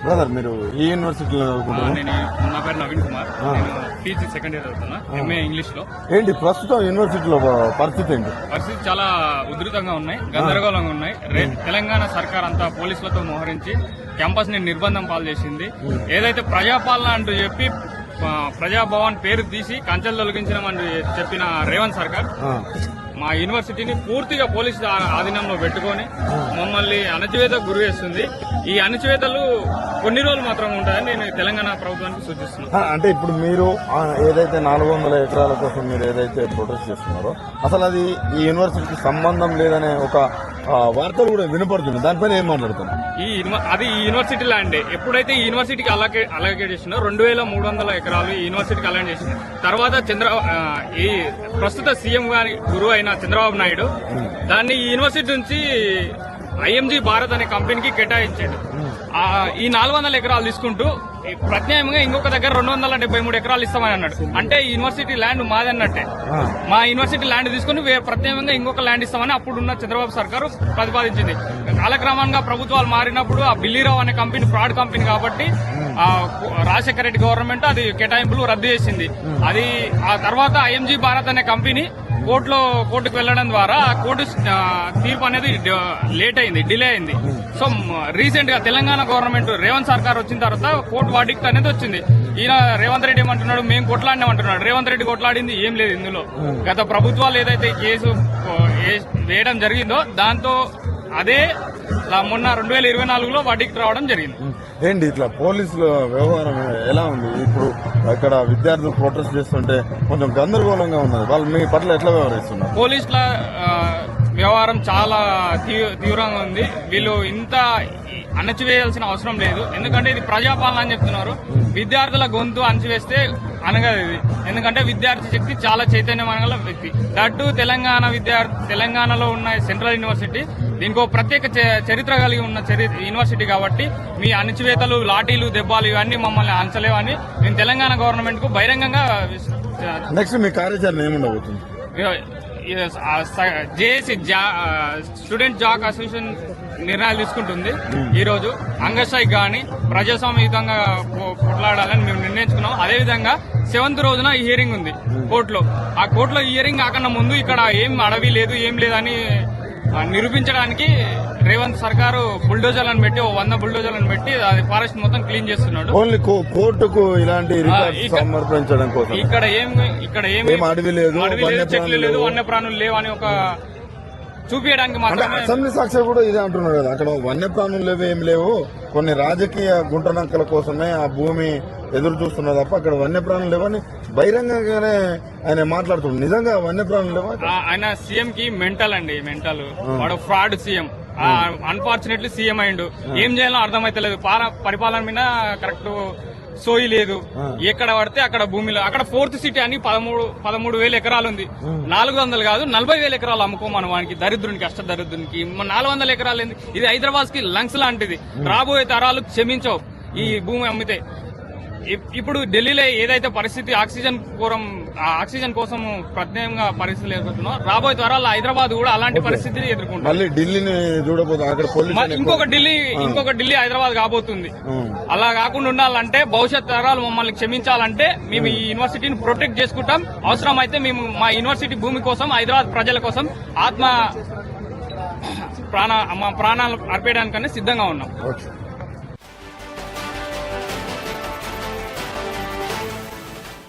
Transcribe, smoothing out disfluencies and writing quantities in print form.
Brother మీరు ఏ యూనివర్సిటీలో చదువుకుంటున్నారు? నా పేరు నవీన్ కుమార్. నేను పీజీ సెకండ్ ఇయర్ చదువుతున్నా, ఎంఏ ఇంగ్లీష్ లో. ఏంటి ప్రస్తుతం యూనివర్సిటీలో పరిస్థితి ఏంటి? పరిస్థితి చాలా ఉధృతంగా ఉన్నాయి, గందరగోళంగా ఉన్నాయి. తెలంగాణ సర్కార్ అంతా పోలీసులతో మోహరించి క్యాంపస్ ని నిర్బంధం పాలు చేసింది. ఏదైతే ప్రజాపాలన అంటూ చెప్పి ప్రజాభవన్ పేరు తీసి కంచెలు తొలగించమని చెప్పిన రేవంత్ సర్కార్ మా యూనివర్సిటీని పూర్తిగా పోలీసు ఆధీనంలో పెట్టుకుని మమ్మల్ని అణచివేతకు గురి చేస్తుంది. ఈ అణచివేతలు కొన్ని రోజులు మాత్రం ఉంటాయని నేను తెలంగాణ ప్రభుత్వానికి సూచిస్తున్నాను. అంటే ఇప్పుడు మీరు ఏదైతే 400 ఎకరాల కోసం మీరు ఏదైతే ప్రొటెస్ట్ చేస్తున్నారో అసలు అది ఈ యూనివర్సిటీకి సంబంధం లేదనే ఒక వార్తలు కూడా వినపడుతుంది. దానిపైన ఏం మాట్లాడుతున్నారు? అది ఈ యూనివర్సిటీ ల్యాండ్. ఎప్పుడైతే ఈ యూనివర్సిటీకి అలాగే చేసినా 2300 ఎకరాలు ఈ యూనివర్సిటీకి అలాగే చేసింది. తర్వాత ఈ ప్రస్తుత సీఎం గారి గురువు అయిన చంద్రబాబు నాయుడు దాన్ని ఈ యూనివర్సిటీ నుంచి ఐఎంజీ భారత్ అనే కంపెనీకి కేటాయించాడు. ఈ 400 ఎకరాలు తీసుకుంటూ ప్రత్యామ్నాయంగా ఇంకొక దగ్గర 273 ఎకరాలు ఇస్తామని అన్నాడు. అంటే ఈ యూనివర్సిటీ ల్యాండ్ మాదన్నట్టే. మా యూనివర్సిటీ ల్యాండ్ తీసుకుని ప్రత్యామ్నాయంగా ఇంకొక ల్యాండ్ ఇస్తామని అప్పుడున్న చంద్రబాబు సర్కారు ప్రతిపాదించింది. కాలక్రమంగా ప్రభుత్వాలు మారినప్పుడు ఆ బిల్లీరావు అనే కంపెనీ ఫ్రాడ్ కంపెనీ కాబట్టి రాజశేఖర రెడ్డి గవర్నమెంట్ అది కేటాయింపులు రద్దు చేసింది. అది ఆ తర్వాత ఐఎంజీ భారత్ అనే కంపెనీ కోర్టుకు వెళ్లడం ద్వారా కోర్టు తీర్పు అనేది లేట్ అయింది, డిలే అయింది. సో రీసెంట్ గా తెలంగాణ గవర్నమెంట్ రేవంత్ సర్కార్ వచ్చిన తర్వాత కోర్టు వర్డిక్ట్ అనేది వచ్చింది. ఈయన రేవంత్ రెడ్డి ఏమంటున్నాడు, మేము కొట్లాడినామంటున్నాడు. రేవంత్ రెడ్డి కొట్లాడింది ఏం లేదు ఇందులో. గత ప్రభుత్వాలు ఏదైతే కేసు వేయడం జరిగిందో దాంతో అదే మొన్న 2024లో వర్డిక్ట్ రావడం జరిగింది. ఏంటి ఇట్లా పోలీసుల వ్యవహారం ఎలా ఉంది? ఇప్పుడు ఇక్కడ విద్యార్థులు ప్రొటెస్ట్ చేస్తుంటే కొంచెం గందరగోళంగా ఉన్నది. వాళ్ళు మీ పట్ల ఎట్లా వ్యవహరిస్తున్నారు? పోలీసుల వ్యవహారం చాలా తీవ్రంగా ఉంది. వీళ్ళు ఇంత అణచివేయాల్సిన అవసరం లేదు. ఎందుకంటే ఇది ప్రజాపాలన అని చెప్తున్నారు. విద్యార్థుల గొంతు అణచివేస్తే అనగదు ఇది. ఎందుకంటే విద్యార్థి శక్తి చాలా చైతన్యమైన వ్యక్తి. దట్టు తెలంగాణలో ఉన్న సెంట్రల్ యూనివర్సిటీ దీనికి ప్రత్యేక చరిత్ర కలిగి ఉన్న యూనివర్సిటీ కాబట్టి మీ అణచివేతలు, లాఠీలు, దెబ్బలు ఇవన్నీ మమ్మల్ని అంచలేవని నేను తెలంగాణ గవర్నమెంట్ కు బహిరంగంగా నెక్స్ట్ మీ కార్యాచరణ ఏముండబోతుంది? జేఏసీ స్టూడెంట్ జాక్ అసోసియేషన్ నిర్ణయాలు తీసుకుంటుంది. ఈ రోజు అంగస్ట్రైక్ గాని ప్రజాస్వామ్యయుతంగా కొట్లాడాలని మేము నిర్ణయించుకున్నాం. అదేవిధంగా 7th రోజున ఈ హియరింగ్ ఉంది కోర్టులో. ఆ కోర్టులో ఈ హియరింగ్ కాకుండా ముందు ఇక్కడ ఏం అడవి లేదు, ఏం లేదని నిరూపించడానికి రేవంత్ సర్కారు బుల్డోజర్లను పెట్టి 100 బుల్డోజర్లను పెట్టి అది ఫారెస్ట్ మొత్తం క్లీన్ చేస్తున్నాడు. ఓన్లీ కోర్టుకు ఇలాంటి సమర్పించడం కోసం. ఇక్కడ ఏమి అడవి లేదు, చెట్లు లేదు, వన్యప్రాణులు లేవు అని ఒక చూపించడానికి మాత్రమే. అసెంబ్లీ సాక్షి కూడా ఇదే అంటున్నారు కదా, అక్కడ వన్యప్రాణులు లేవు, ఏమి లేవు, కొన్ని రాజకీయ గుంటనక్కల కోసమే ఆ భూమి ఎదురు చూస్తున్నారు తప్ప అక్కడ వన్యప్రాణులు లేవని బహిరంగంగానే ఆయన మాట్లాడుతున్నాడు. నిజంగా వన్యప్రాణులు లేవా? ఆయన సీఎం కి మెంటల్ అండి, మెంటల్. వాడు ఫ్రాడ్ సీఎం. అన్ఫార్చునేట్లీ సీఎం అయిండు. ఏం చేయాలో అర్థమైతలేదు. పరిపాలన మీద కరెక్ట్ సోయి లేదు. ఎక్కడ పడితే అక్కడ భూమిలో అక్కడ 4th సిటీ అని 13,000 ఎకరాలు ఉంది. 400 కాదు 40,000 ఎకరాలు అమ్ముకోమని వానికి దరిద్రునికి, అష్ట దరిద్రునికి. 400 ఎకరాలు ఏంది? ఇది హైదరాబాద్ కి లంగ్స్ లాంటిది. రాబోయే తరాలు క్షమించవు ఈ భూమి అమ్మితే. ఇప్పుడు ఢిల్లీలో ఏదైతే పరిస్థితి ఆక్సిజన్ కోసం ప్రత్యేకంగా పరిస్థితులు ఎదుర్కొంటున్నాం, రాబోయే తరాలు హైదరాబాద్ కూడా అలాంటి పరిస్థితిని ఎదుర్కొంటుంది. ఇంకొక ఢిల్లీ హైదరాబాద్ కాబోతుంది. అలా కాకుండా ఉండాలంటే భవిష్యత్ తరాలు మమ్మల్ని క్షమించాలంటే మేము ఈ యూనివర్సిటీని ప్రొటెక్ట్ చేసుకుంటాం. అవసరం అయితే మేము మా యూనివర్సిటీ భూమి కోసం, హైదరాబాద్ ప్రజల కోసం మా ప్రాణాలు అర్పేయడానికన్నా సిద్ధంగా ఉన్నాం.